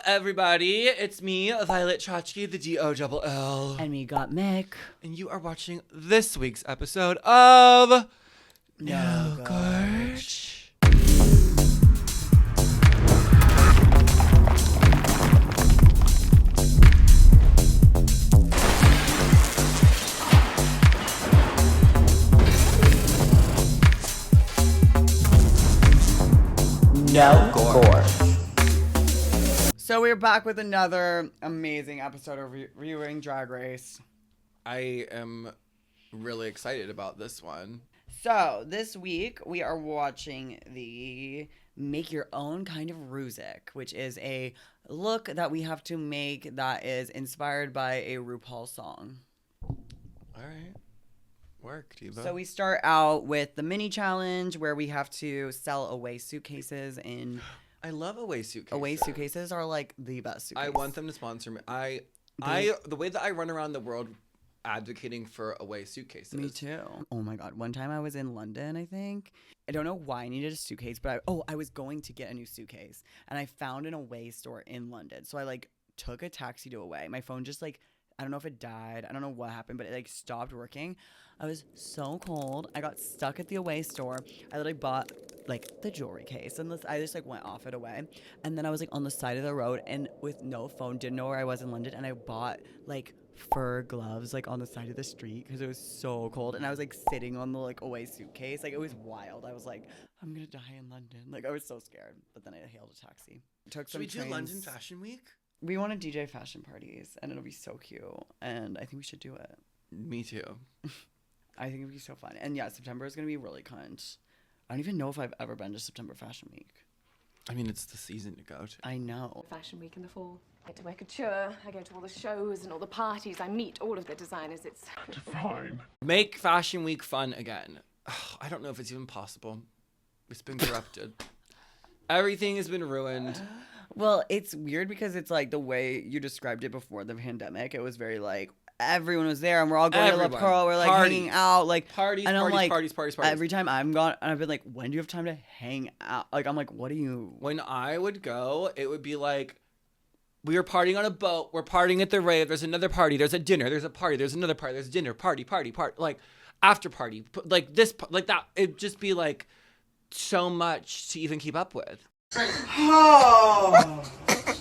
everybody. It's me, Violet Chachki, the D-O-double-L. And me, Gottmik. And you are watching this week's episode of No Gorge. No Gorge. So we're back with another amazing episode of reviewing Drag Race. I am really excited about this one. So this week we are watching the Make Your Own kind of Rusic, which is a look that we have to make that is inspired by a RuPaul song. All right. Work, Diva. So we start out with the mini challenge where we have to sell away suitcases in... I love away suitcases. Away suitcases are like the best suitcases. I want them to sponsor me. The way that I run around the world advocating for away suitcases. Me too. Oh my God. One time I was in London, I think. I don't know why I needed a suitcase, but I was going to get a new suitcase and I found an away store in London. So I took a taxi to Away. My phone just I don't know if it died. I don't know what happened, but it stopped working. I was so cold. I got stuck at the Away store. I literally bought the jewelry case and I just went off at Away. And then I was on the side of the road and with no phone, didn't know where I was in London. And I bought fur gloves on the side of the street because it was so cold. And I was sitting on the Away suitcase. It was wild. I was I'm going to die in London. I was so scared. But then I hailed a taxi. Should we do London Fashion Week? We want to DJ fashion parties and it'll be so cute. And I think we should do it. Me too. I think it'd be so fun. And yeah, September is going to be really cunt. I don't even know if I've ever been to September Fashion Week. I mean, it's the season to go to. I know. Fashion Week in the fall. I get to wear couture. I go to all the shows and all the parties. I meet all of the designers. It's divine. Make Fashion Week fun again. I don't know if it's even possible. It's been corrupted. Everything has been ruined. Well, it's weird because it's the way you described it before the pandemic. It was very everyone was there and we're all going to La Pearl. We're hanging out. Parties. Every time I'm gone, and I've been when do you have time to hang out? I'm what do you... When I would go, it would be we were partying on a boat. We're partying at the rave. There's another party. There's a dinner. There's a party. There's another party. There's a dinner. Party. After party. This, that. It'd just be so much to even keep up with. Oh.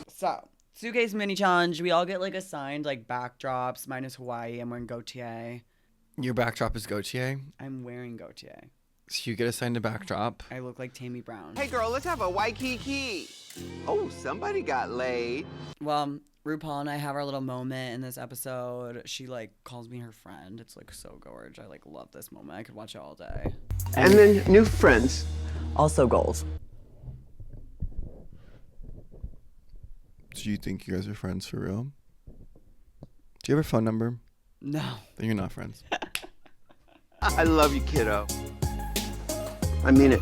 So, suitcase mini challenge. We all get assigned backdrops. Mine is Hawaii. I'm wearing Gautier. Your backdrop is Gautier? I'm wearing Gautier. So you get assigned a backdrop. I look like Tammy Brown. Hey girl, let's have a Waikiki. Oh, somebody got laid. Well, RuPaul and I have our little moment in this episode. She calls me her friend. It's so gorge. I love this moment. I could watch it all day. And then new friends. Also goals. Do you think you guys are friends for real? Do you have her phone number? No. Then you're not friends. I love you, kiddo. I mean it.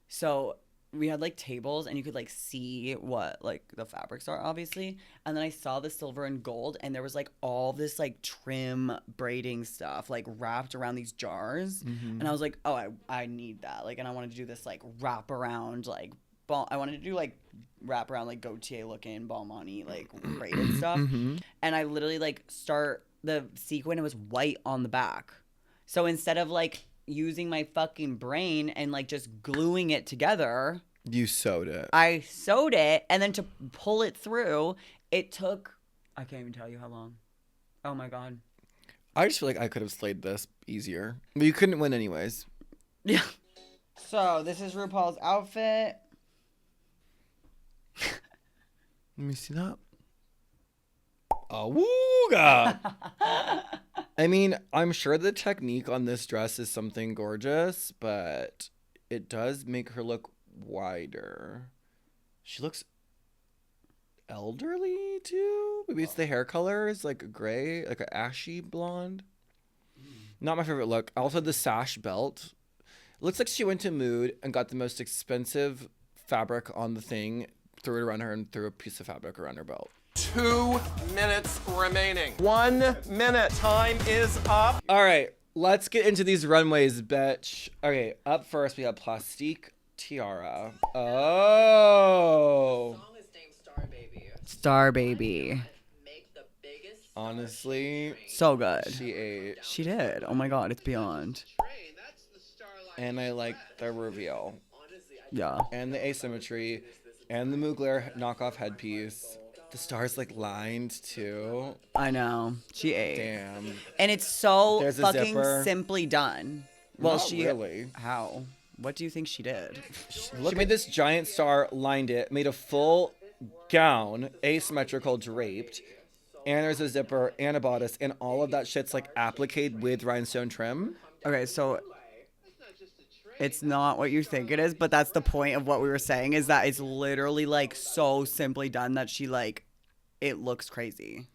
So we had tables and you could see what the fabrics are, obviously. And then I saw the silver and gold and there was all this trim braiding stuff wrapped around these jars. Mm-hmm. And I was oh, I need that. And I wanted to do this wrap around I wanted to do wrap around Gautier looking Balmain braided stuff. Mm-hmm. And I literally start the sequin. It was white on the back. So instead of using my fucking brain and just gluing it together, you sewed it. I sewed it, and then to pull it through, it took, I can't even tell you how long. Oh my God. I just feel I could have slayed this easier. But you couldn't win anyways. Yeah. So this is RuPaul's outfit. Let me see that. Awooga! I mean, I'm sure the technique on this dress is something gorgeous, but it does make her look wider. She looks elderly too. Maybe it's the hair color is a gray, an ashy blonde. Not my favorite look. Also, the sash belt. It looks like she went to Mood and got the most expensive fabric on the thing, threw it around her, and threw a piece of fabric around her belt. 2 minutes remaining. 1 minute. Time is up. All right, let's get into these runways, bitch. Okay, up first we have Plastique Tiara. Oh. Star baby. Honestly, So good. she ate. She did. Oh my god, it's beyond. And I like the reveal. Yeah. And the asymmetry. And the Mugler knockoff headpiece. The stars like lined too. I know. She ate. Damn. And it's so There's a fucking zipper. simply done. Well, Not she really. How? What do you think she did? She made this giant star, lined it, made a full gown, asymmetrical, draped, and there's a zipper and a bodice, and all of that shit's like appliqued with rhinestone trim. Okay, so it's not what you think it is, but that's the point of what we were saying, is that it's literally like so simply done that she like, it looks crazy.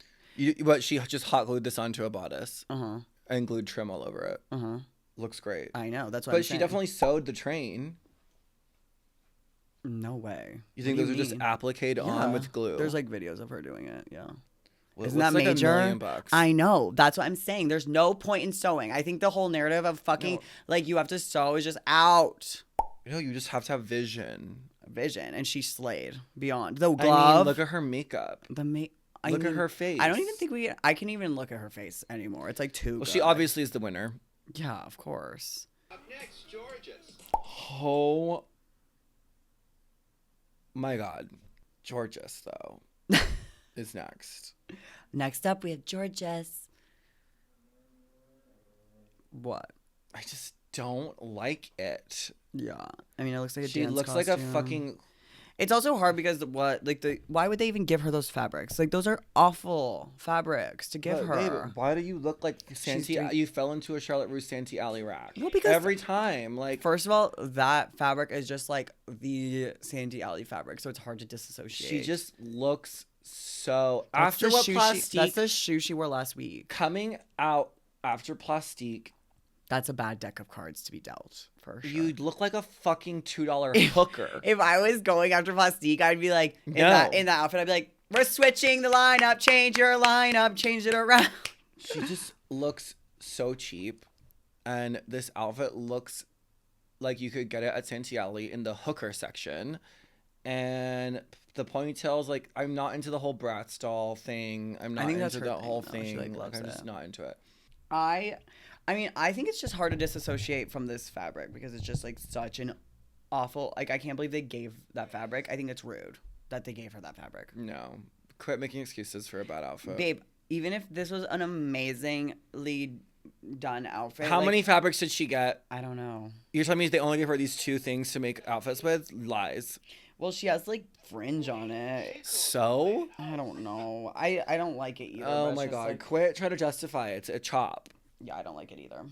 But she just hot glued this onto a bodice Uh-huh. and glued trim all over it. Uh-huh. Looks great. I know, that's what But I'm she saying. definitely sewed the train. No way. You think What those do are just mean? appliqued on with glue? There's like videos of her doing it, yeah. Well, it Isn't that looks like major? $1 million. I know. That's what I'm saying. There's no point in sewing. I think the whole narrative of fucking like you have to sew is just out. No, you just have to have vision. Vision, and she slayed beyond the I glove. mean, look at her makeup. Look at her face. I don't even think I can even look at her face anymore. It's like too. Well, good. she obviously is the winner. Yeah, of course. Up next, Georges. Oh my God, Georges though is next. Next up, we have Georges. What? I just don't like it. Yeah, I mean, it looks like a She dance looks like a costume. fucking. It's also hard because why would they even give her those fabrics? Like those are awful fabrics to give But, her. babe, why do you look like Santee? doing- You fell into a Charlotte Russe Santee Alley rack. Well, because- every time, like First of all, that fabric is just like the Sandy Alley fabric, so it's hard to disassociate. she just looks so. That's After the what shoe Plastique that's the shoe she wore last week. coming out after Plastique, That's a bad deck of cards to be dealt, for sure. you look like a fucking $2 hooker. If I was going after Plastique, I'd be like, in No. that outfit, I'd be like, we're switching the lineup, change your lineup, change it around. She just looks so cheap, and this outfit looks like you could get it at Santee Alley in the hooker section. And the ponytails, like, I'm not into the whole Bratz doll thing. I'm not think that's into her that thing, whole though. She, thing. like, Like, loves I'm just it. not into it. I mean, I think it's just hard to disassociate from this fabric because it's just like such an awful, like, I can't believe they gave that fabric. I think it's rude that they gave her that fabric. No. Quit making excuses for a bad outfit. Babe, even if this was an amazingly done outfit. How like, many fabrics did she get? I don't know. You're telling me they only gave her these two things to make outfits with? Lies. Well, she has like fringe on it. So? I don't know. I don't like it either. but Oh it's my just, God. like- Quit trying to justify it. It's a chop. yeah, I don't like it either.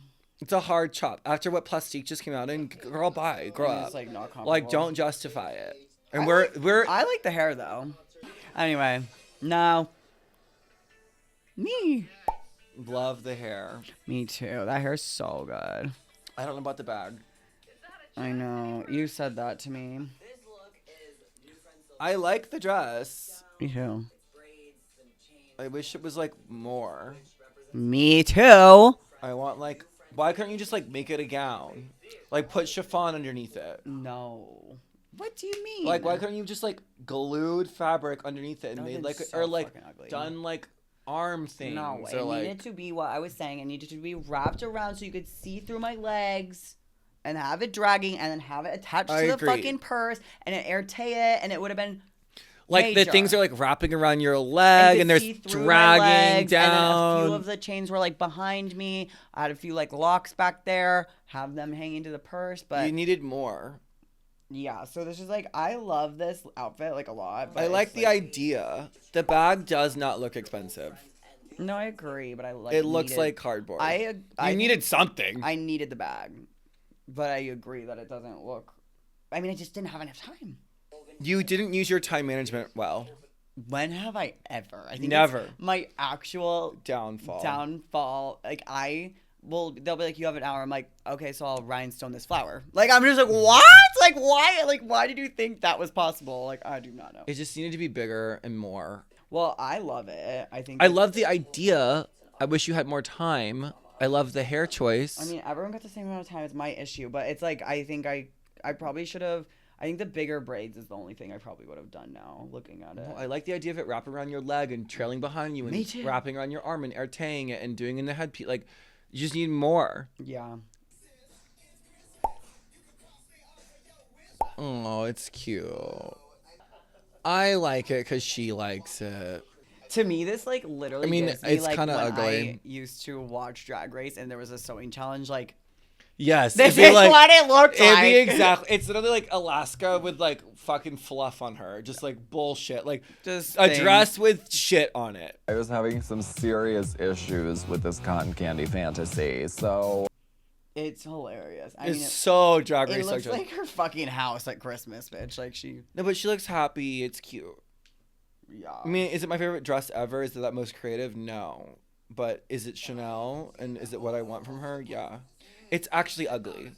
It's a hard chop. After what Plastique just came out and girl, bye. Grow And up. it's like not comparable. Like, don't justify it. And we're I like the hair though. Anyway, no. Me. love the hair. Me too. That hair's so good. I don't know about the bag. I know. You said that to me. I like the dress. Me too. I wish it was like more. Me too. I want like, why couldn't you just like make it a gown? Like put chiffon underneath it. No. What do you mean? Like why couldn't you just like glued fabric underneath it and That made would've like been so or like fucking ugly. done like arm things No, or it like needed to be what I was saying. It needed to be wrapped around so you could see through my legs and have it dragging and then have it attached I to the agree. fucking purse and an airtight and it would have been like the major. things are like wrapping around your you leg could and they're see through my dragging legs, down. And then a few of the chains were like behind me. I had a few like locks back there, have them hanging to the purse. But You needed more. yeah, so this is like, I love this outfit like a lot. But I like it's, the idea. The bag does not look expensive. No, I agree, but I like It looks needed- like cardboard. I You needed something. I needed the bag, but I agree that it doesn't look. I mean, I just didn't have enough time. You didn't use your time management well. When have I ever? I think Never. it's my actual Downfall. downfall. Like they'll be like, you have an hour. I'm like, okay, so I'll rhinestone this flower. Like I'm just like, what? Like why? Like why did you think that was possible? Like I do not know. It just needed to be bigger and more. Well, I love it. I think I love the idea. I wish you had more time. I love the hair choice. I mean, everyone got the same amount of time. It's my issue, but it's like I think I probably should have. I think the bigger braids is the only thing I probably would have done now, looking at it. Well, I like the idea of it wrapping around your leg and trailing behind you Me and too. wrapping around your arm and airtaying it and doing in the headpiece. Like, you just need more. Yeah. Oh, it's cute. I like it because she likes it. To me, this like literally. I mean, gives me, it's like, kinda when ugly. I used to watch Drag Race and there was a sewing challenge. Like, Yes. this it'd is be like, what it looked it'd be like. exactly. It's literally like Alaska with like fucking fluff on her. Just like bullshit. Like Just a things. dress with shit on it. I was having some serious issues with this cotton candy fantasy, so It's hilarious. I It's mean, so Drag it Race. looks so like her fucking house at Christmas, bitch. Like she. No, but she looks happy. It's cute. Yeah. I mean, is it my favorite dress ever? Is it that most creative? No. But is it Chanel? And is it what I want from her? Yeah. It's actually ugly.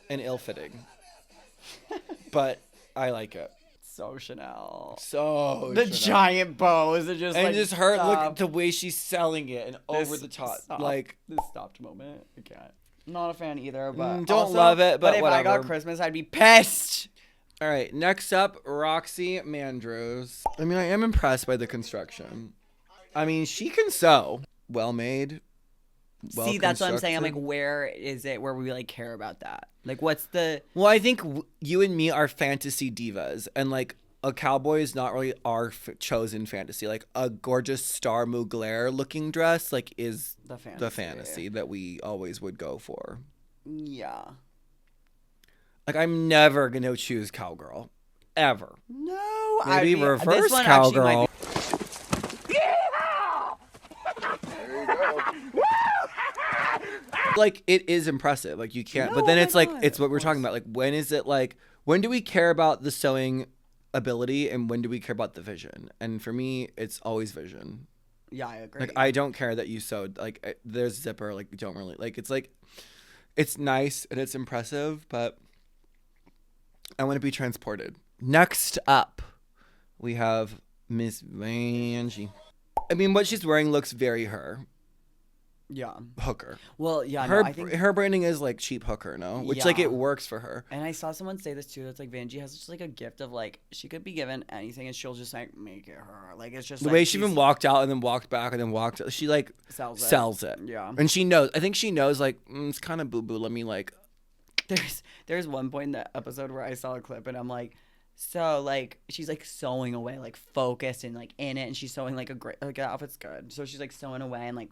And ill-fitting. But I like it. So Chanel. So The Chanel. giant bows are just And like just her, look stop. at the way she's selling it and over This the top. stop- Like, this stopped moment. I can't. Not a fan either, but don't also- love it, but if I got whatever. Christmas, I'd be pissed. all right, next up, Roxy Mandrews. I mean, I am impressed by the construction. I mean, she can sew. Well made. Well See, that's what I'm saying. I'm like, constructed. where is it where we like care about that? Like, what's the? Well, I think you and me are fantasy divas, and like a cowboy is not really our chosen fantasy. Like a gorgeous Star Mugler looking dress, like is The fantasy. the fantasy that we always would go for. Yeah. Like I'm never gonna choose cowgirl, ever. No. Maybe I mean, reverse this one actually might cowgirl. be- Like it is impressive. Like you can't. No, but then oh it's my like God, it's what of we're talking about. Like when is it like when do we care about the sewing ability and when do we care about the vision? And for me, it's always vision. Yeah, I agree. Like I don't care that you sewed. Like there's zipper. Like you don't really like. It's nice and it's impressive, but I want to be transported. Next up, we have Miss Vanjie. I mean, what she's wearing looks very her. Yeah. Hooker. Well, yeah. Her No, I think. her branding is like cheap hooker, no? Which like Yeah. it works for her. And I saw someone say this too. That's like Vanjie has just like a gift of like she could be given anything and she'll just like make it her. Like it's just The like, way she even she's- walked out and then walked back and then walked, she like sells it. it. Yeah. And she knows. I think she knows like it's kind of boo boo. Let me like. There's one point in the episode where I saw a clip and I'm like, so like she's like sewing away, like focused and like in it, and she's sewing like a great like the outfit's good. So she's like sewing away and like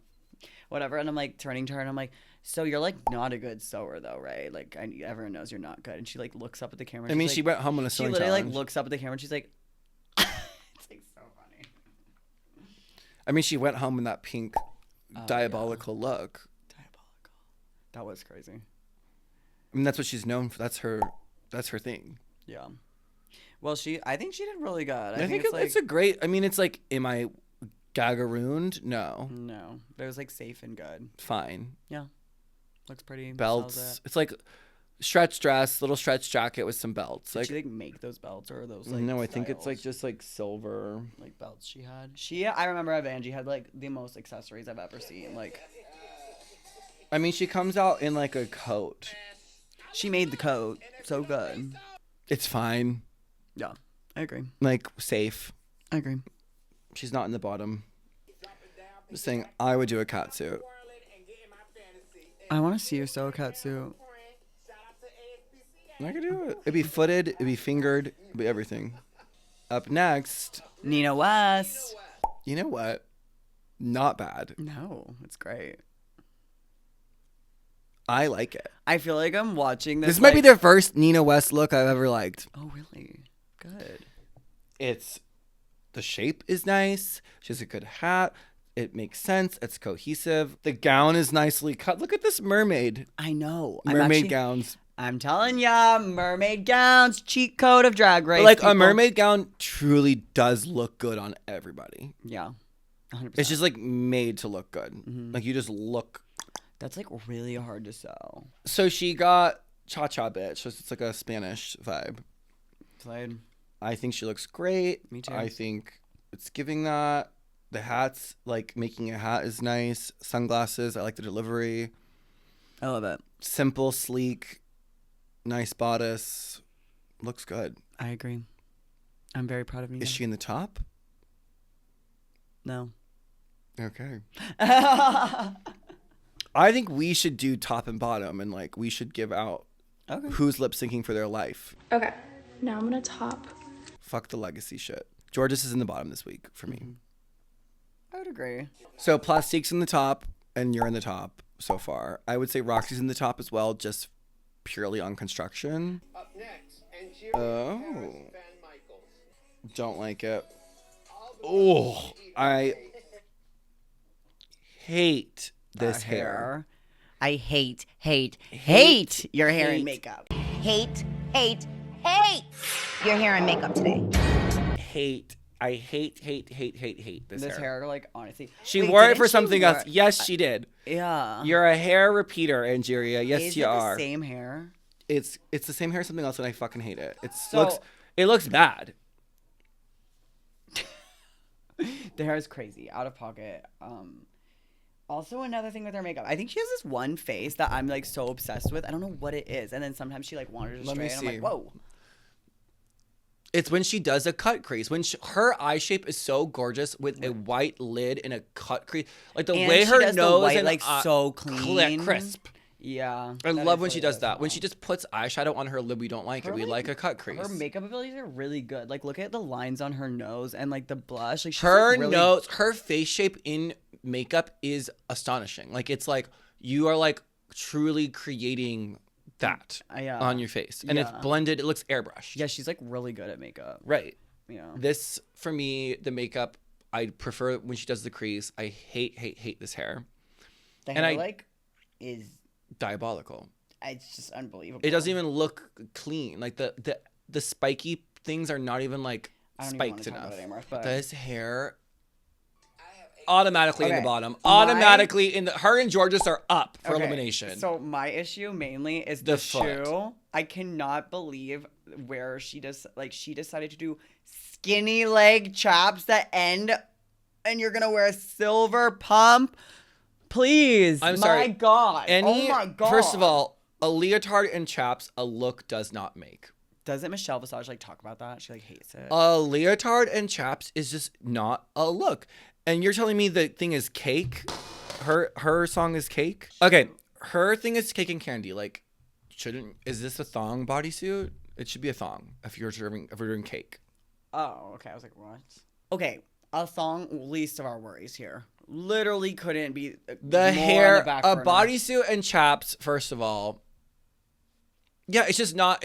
whatever, and I'm like turning to her and I'm like, so you're like not a good sewer though, right? Like everyone knows you're not good. And she like looks up at the camera. I mean, she's she like- went home on a She sewing literally challenge. like looks up at the camera and she's like, it's like so funny. I mean, she went home in that pink, Oh, diabolical look. Diabolical. That was crazy. I mean, that's what she's known for. That's her thing. Yeah. Well, I think she did really good. I think it's like it's a great. I mean, it's like, am I gagarooned? No, no, but it was like safe and good. fine. Yeah, looks pretty. sells Belts. it. It's like stretch dress, little stretch jacket with some belts. Did Like she like make those belts or are those like? no, I think it's like styles? just like silver. like belts she had. I remember Vanjie had like the most accessories I've ever seen. Like I mean, she comes out in like a coat. she made the coat so good. It's fine. Yeah, I agree. Like safe. I agree. She's not in the bottom. Just saying, I would do a cat suit. I want to see her sew a catsuit. I could do it. It'd be footed. It'd be fingered. It'd be everything. Up next, Nina West. you know what? Not bad. No, it's great. I like it. I feel like I'm watching this. This might be like- the first Nina West look I've ever liked. Oh really? Good. The shape is nice. She has a good hat. It makes sense. It's cohesive. The gown is nicely cut. Look at this mermaid. I know. Mermaid gowns. I'm telling ya, mermaid gowns, cheat code of Drag Race. But like people. a mermaid gown truly does look good on everybody. Yeah, 100%. It's just like made to look good. Mm-hmm. Like you just look. That's like really hard to sew. So she got cha-cha bitch. So it's like a Spanish vibe. Played. I think she looks great. Me too. I think it's giving that. The hats, like making a hat is nice. Sunglasses, I like the delivery. I love it. Simple, sleek, nice bodice. Looks good. I agree. I'm very proud of you. Is she in the top? No. Okay. I think we should do top and bottom, and like we should give out who's lip syncing for their life. Okay, now I'm gonna top. Fuck the legacy shit. Georges is in the bottom this week for me. I would agree. So Plastique's in the top, and you're in the top so far. I would say Roxy's in the top as well, just purely on construction. Up next, Oh. Don't like it. Oh, I hate this hair. I hate your hair and makeup. Hate your hair and makeup today. I hate this hair. This hair, like, honestly. She Wait, wore it didn't for she something wear- else. Yes, she did. Yeah. You're a hair repeater, Angeria. Yes, Is you it are. the same hair? It's the same hair as something else, and I fucking hate it. So- It looks bad. The hair is crazy, out of pocket. Also, another thing with her makeup, I think she has this one face that I'm like so obsessed with. I don't know what it is, and then sometimes she like wanders Let me astray, and I'm see. like, whoa. It's when she does a cut crease. When her eye shape is so gorgeous with a white lid and a cut crease, like the And way she her does the nose white, and like, so clean. crisp. Yeah, I that love is when what she it does is that. When now. she just puts eyeshadow on her lid, we don't like it. Her, We like a cut crease. Her makeup abilities are really good. Like, look at the lines on her nose and like the blush. Like, she's Her like, really... nose, her face shape in makeup is astonishing. Like it's like you are like truly creating that Yeah. on your face, and it's Yeah. blended. It looks airbrushed. Yeah, she's like really good at makeup. Right. Yeah. This for me, the makeup I prefer when she does the crease. I hate this hair. The And hair I- like is Diabolical. it's just unbelievable. It doesn't even look clean. Like the spiky things are not even like I don't even spiked wanna talk enough. about it anymore, but- This hair automatically in the Okay. bottom. My- Automatically in the her and Georges are up for Okay, elimination. So my issue mainly is The the foot. shoe. I cannot believe where she decided to do skinny leg chaps that end, and you're gonna wear a silver pump. Please, I'm my sorry. God. Any, Oh my God. First of all, a leotard and chaps a look does not make. doesn't Michelle Visage like talk about that? She like hates it. A leotard and chaps is just not a look. And you're telling me the thing is cake? Her song is cake? Okay, her thing is cake and candy. Like, is this a thong bodysuit? It should be a thong if we're doing cake. Oh, okay. I was like, what? Okay, a thong, least of our worries here. Literally couldn't be The more hair, on the back a burner. bodysuit and chaps, first of all. Yeah, it's not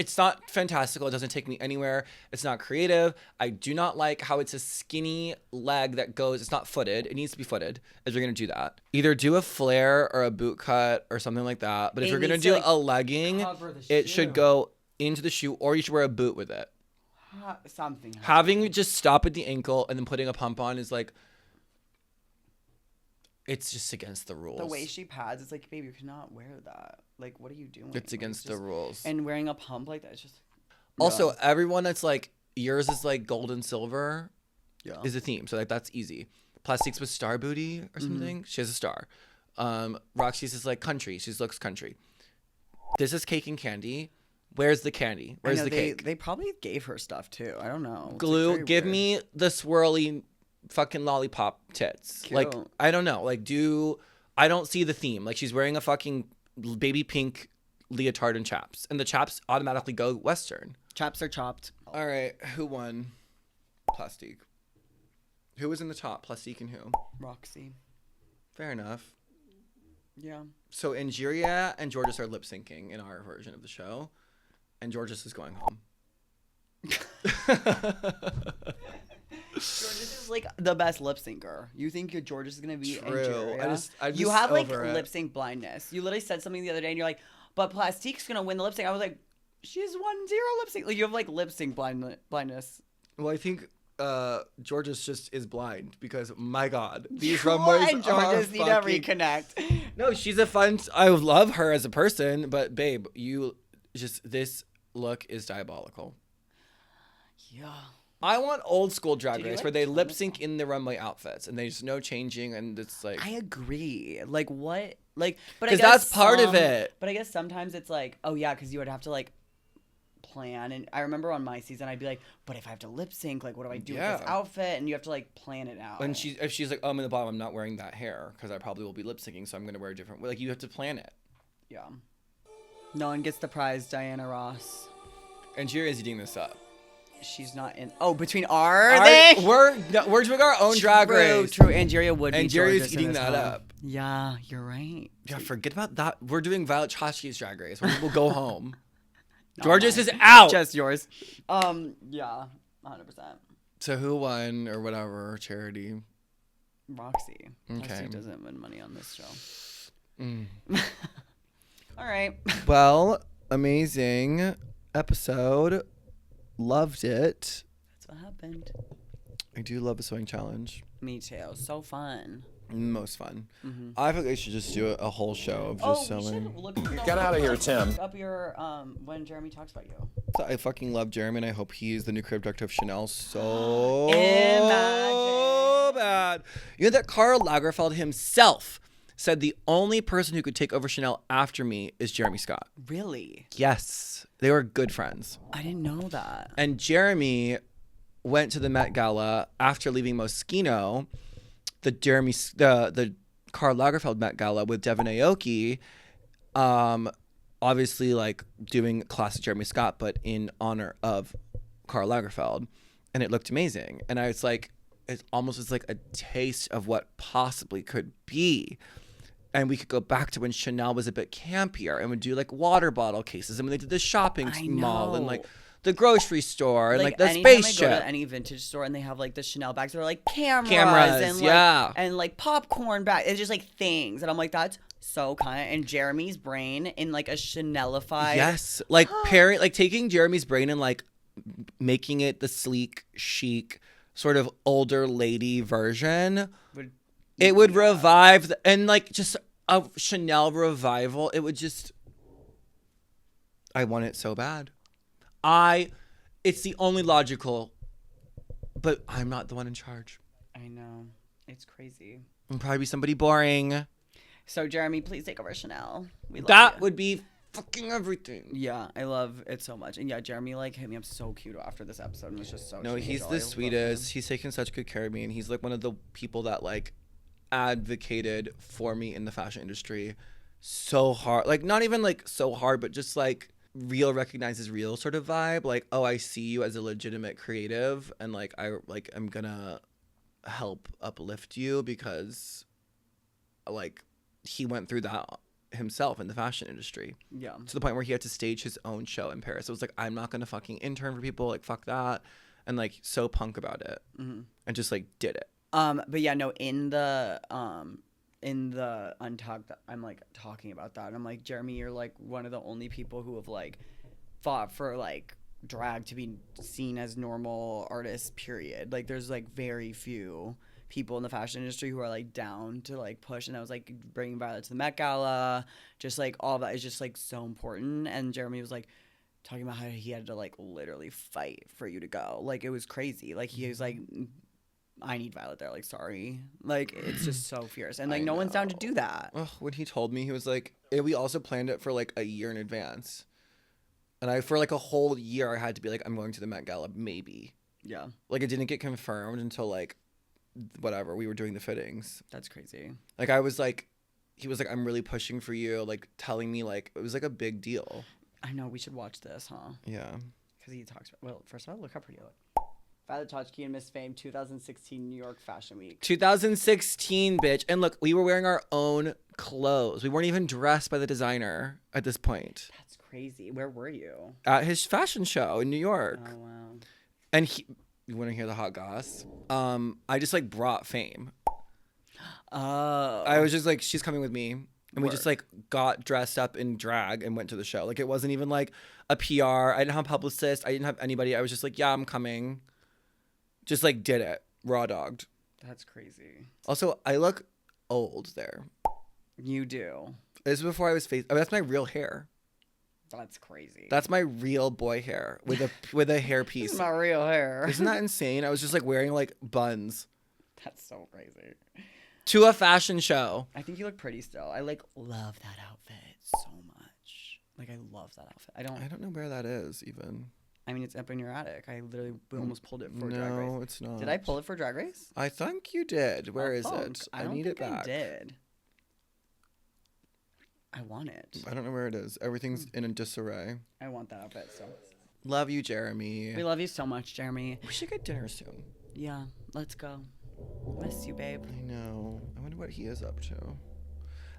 fantastical. It doesn't take me anywhere. It's not creative. I do not like how it's a skinny leg that goes, it's not footed. It needs to be footed if you're going to do that. Either do a flare or a boot cut or something like that. But if It you're going to needs to, do like, a legging, cover the it shoe. should go into the shoe or you should wear a boot with it. Something. Having it just stop at the ankle and then putting a pump on is like, it's just against the rules. The way she pads, it's like, babe, you cannot wear that. Like, what are you doing? It's Like, against the just- rules. And wearing a pump like that, it's just. Also, No. everyone that's like yours is like gold and silver Yeah. is a theme. So like that's easy. Plastique's with star booty or something. She has a star. Roxy's is like country. She looks country. This is cake and candy. Where's the candy? I Where's know, the they, cake? They probably gave her stuff too. I don't know. It's, like, Glue. very Give weird. me the swirly fucking lollipop tits. Like Cute. I don't know. Like I don't see the theme. Like she's wearing a fucking baby pink leotard and chaps, and the chaps automatically go Western. Chaps are chopped. All right, who won? Plastique. Who was in the top? Plastique and who? Roxy. Fair enough. Yeah. So Angeria and Georges are lip syncing in our version of the show, and Georges is going home. Georges is like the best lip syncer. You think your Georges is gonna be True. Angeria? I'm You just have like over it. lip sync blindness. You literally said something the other day, and you're like, "But Plastique's gonna win the lip sync." I was like, "She's 1-0 lip sync." Like you have like lip sync blindness. Well, I think Georges just is blind because my God, these Cool, runways and are Georges need to fucking... reconnect. No, she's a fun. I love her as a person, but babe, this look is diabolical. Yeah. I want old school Drag Did you, Race like, where they turn lip this sync in the runway outfits and there's no changing and it's like I agree. Like what? Like, but I 'Cause guess that's part of some- it. But I guess sometimes it's like, oh yeah, because you would have to like plan. And I remember on my season, I'd be like, but if I have to lip sync, like, what do I do with Yeah. this outfit? And you have to like plan it out. And if she's like, oh, I'm in the bottom, I'm not wearing that hair because I probably will be lip syncing, so I'm gonna wear a different. Like, you have to plan it. Yeah. No one gets the prize, Diana Ross. And Jerry's eating this up. She's not in. Oh, between our thing? We're doing our own drag race. True. Angeria would be And Jerry's gorgeous in eating this that one. up. Yeah, you're right. Yeah, forget about that. We're doing Violet Chachki's drag race. We'll go home. Not Gorgeous mine. is out. Just yours. Yeah, 100%. So who won or whatever charity? Roxy. Okay. Roxy doesn't win money on this show. Mm. All right. Well, amazing episode. Loved it. That's what happened. I do love a sewing challenge. Me too. So fun. Most fun. Mm-hmm. I think they should just do a whole show of just sewing. Get out of here, Tim. Up your when Jeremy talks about you. I fucking love Jeremy, and I hope he's the new creative director of Chanel so Imagine. bad. You know that Karl Lagerfeld himself said the only person who could take over Chanel after me is Jeremy Scott. Really? Yes, they were good friends. I didn't know that. And Jeremy went to the Met Gala after leaving Moschino, the Karl Lagerfeld Met Gala with Devin Aoki, obviously like doing classic Jeremy Scott, but in honor of Karl Lagerfeld, and it looked amazing. And I was like, it almost was like a taste of what possibly could be. And we could go back to when Chanel was a bit campier and would do like water bottle cases, and when they did the shopping mall and like the grocery store and like the anytime spaceship. I go to any vintage store and they have like the Chanel bags that are like cameras and like, yeah. and like popcorn bags. It's just like things, and I'm like, that's so kind. And Jeremy's brain in like a Chanelified. Yes, like pairing, like taking Jeremy's brain and like making it the sleek, chic, sort of older lady version. It would revive and like just a Chanel revival. It would just. I want it so bad. It's the only logical, but I'm not the one in charge. I know. It's crazy. It'll probably be somebody boring. So Jeremy, please take over Chanel. We love That you. would be fucking everything. Yeah, I love it so much. And yeah, Jeremy like hit me up so cute after this episode and was just so No, sweet. he's I the love sweetest. him. He's taken such good care of me, and he's like one of the people that like advocated for me in the fashion industry so hard. Like not even like so hard, but just like real recognizes real sort of vibe. Like, oh, I see you as a legitimate creative, and like I'm gonna help uplift you because like he went through that himself in the fashion industry. Yeah. To the point where he had to stage his own show in Paris. It was like, I'm not gonna fucking intern for people, like fuck that. And like so punk about it. Mm-hmm. And just like did it. But yeah, no, in the Untucked, I'm like talking about that. And I'm like, Jeremy, you're like one of the only people who have like fought for like drag to be seen as normal artists, period. Like there's like very few people in the fashion industry who are like down to like push. And I was like bringing Violet to the Met Gala, just like all that is just like so important. And Jeremy was like talking about how he had to like literally fight for you to go. Like it was crazy. Like he was like, I need Violet there. Like, sorry. Like, it's just so fierce. And, like, no one's down to do that. Ugh, when he told me, he was like, we also planned it for, like, a year in advance. And for, like, a whole year, I had to be like, I'm going to the Met Gala, maybe. Yeah. Like, it didn't get confirmed until, like, whatever, we were doing the fittings. That's crazy. Like, I was like, he was like, I'm really pushing for you, like, telling me, like, it was, like, a big deal. I know. We should watch this, huh? Yeah. Because he talks about, well, first of all, look how pretty you look. Violet Chachki and Miss Fame 2016 New York Fashion Week. 2016, bitch. And look, we were wearing our own clothes. We weren't even dressed by the designer at this point. That's crazy. Where were you? At his fashion show in New York. Oh, wow. And you want to hear the hot goss? I just like brought Fame. Oh. I was just like, she's coming with me. And we Work. just like got dressed up in drag and went to the show. Like it wasn't even like a PR. I didn't have a publicist. I didn't have anybody. I was just like, yeah, I'm coming. Just like did it. Raw dogged. That's crazy. Also, I look old there. You do. This is before I was that's my real hair. That's crazy. That's my real boy hair with a hairpiece. This is my real hair. Isn't that insane? I was just like wearing like buns That's so crazy. to a fashion show. I think you look pretty still. I like love that outfit so much. Like, I love that outfit. I don't know where that is even. I mean, it's up in your attic. We almost pulled it for Drag Race. No, it's not. Did I pull it for Drag Race? I think you did. Where is it? I don't need think it back. I did. I want it. I don't know where it is. Everything's in a disarray. I want that outfit, so. Love you, Jeremy. We love you so much, Jeremy. We should get dinner soon. Yeah, let's go. Miss you, babe. I know. I wonder what he is up to.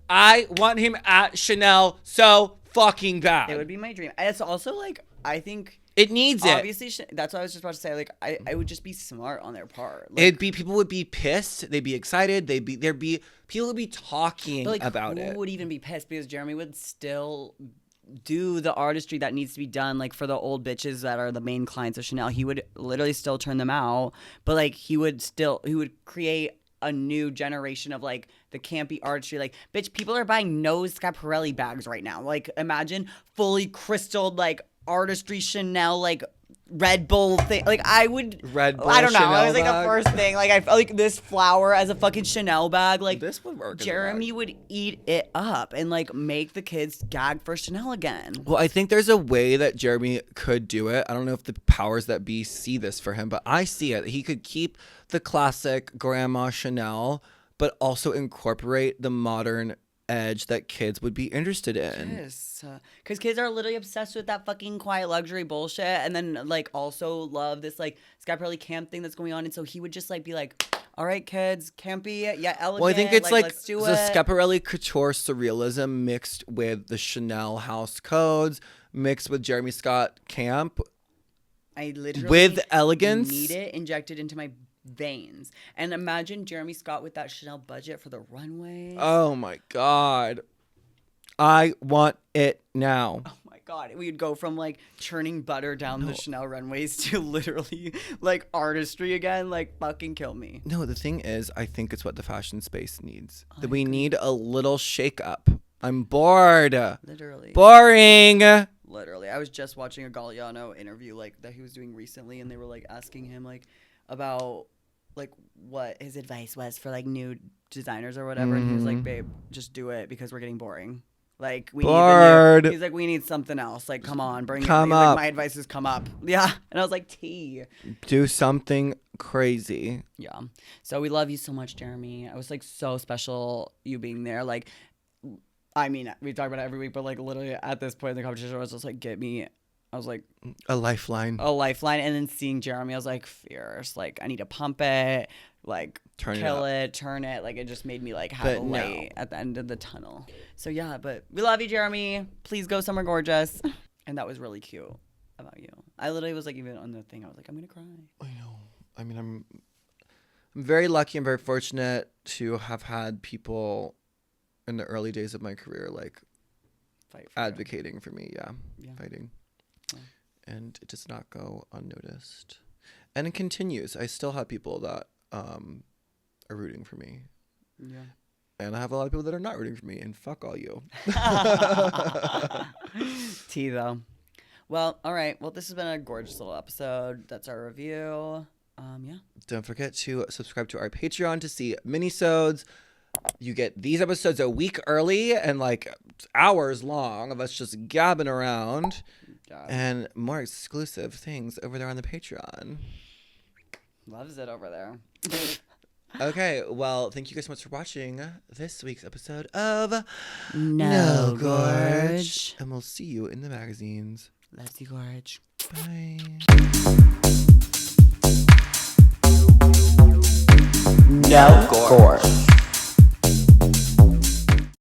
I want him at Chanel so fucking bad. It would be my dream. It's also like, I think it needs obviously, it. that's what I was just about to say. Like, I would just be smart on their part. Like, It'd be people would be pissed. They'd be excited. People would be talking like, about who it. would even be pissed? Because Jeremy would still do the artistry that needs to be done, like for the old bitches that are the main clients of Chanel. He would literally still turn them out, but like he would create a new generation of like the campy artistry. Like, bitch, people are buying nose Schiaparelli bags right now. Like, imagine fully crystalled like artistry Chanel like Red Bull thing. Like, I would Red Bull I don't know. Chanel I was like bag? the first thing. Like, I felt like this flower as a fucking Chanel bag. Like, This would work as a Jeremy bag. would eat it up and like make the kids gag for Chanel again. Well, I think there's a way that Jeremy could do it. I don't know if the powers that be see this for him, but I see it. He could keep the classic Grandma Chanel, but also incorporate the modern edge that kids would be interested in. Yes, because kids are literally obsessed with that fucking quiet luxury bullshit, and then like also love this like Schiaparelli camp thing that's going on. And so he would just like be like, "All right, kids, campy, yeah, elegant." Well, I think it's like let's do the it. Schiaparelli couture surrealism mixed with the Chanel house codes, mixed with Jeremy Scott camp. I literally with elegance. need it injected into my veins. And imagine Jeremy Scott with that Chanel budget for the runway. Oh my God. I want it now. Oh my God, we would go from like churning butter down the Chanel runways to literally like artistry again. Like, fucking kill me. No, the thing is, I think it's what the fashion space needs. That we need a little shake up. I'm bored. Literally. Boring. Literally. I was just watching a Galliano interview like that he was doing recently, and they were like asking him like about like what his advice was for like new designers or whatever. And he was like, babe, just do it because we're getting boring. Like, we Bored. need he's like, we need something else. Like, come on, bring Come it. up. Like, my advice is come up. Yeah. And I was like, T. Do something crazy. Yeah. So we love you so much, Jeremy. I was like so special you being there. Like, I mean, we talk about it every week, but like literally at this point in the competition, I was just like, I was like, A lifeline. a lifeline. And then seeing Jeremy, I was like, fierce. Like, I need to pump it, like Turn it kill up. it, turn it. Like, it just made me like have But a light at the end of the tunnel. So yeah, but we love you, Jeremy. Please go somewhere gorgeous. And that was really cute about you. I literally was like, even on the thing, I was like, I'm gonna cry. I know. I mean, I'm very lucky and very fortunate to have had people in the early days of my career like Fight for you. advocating for me. Yeah. Fighting. Yeah. And it does not go unnoticed. And it continues. I still have people that are rooting for me. Yeah. And I have a lot of people that are not rooting for me. And fuck all you. Tea though. Well, all right. Well, this has been a gorgeous little episode. That's our review. Yeah. Don't forget to subscribe to our Patreon to see minisodes. You get these episodes a week early and like hours long of us just gabbing around. And more exclusive things over there on the Patreon. Loves it over there. Okay, well, thank you guys so much for watching this week's episode of No Gorge. And we'll see you in the magazines. Loves you, Gorge. Bye. No Gorge.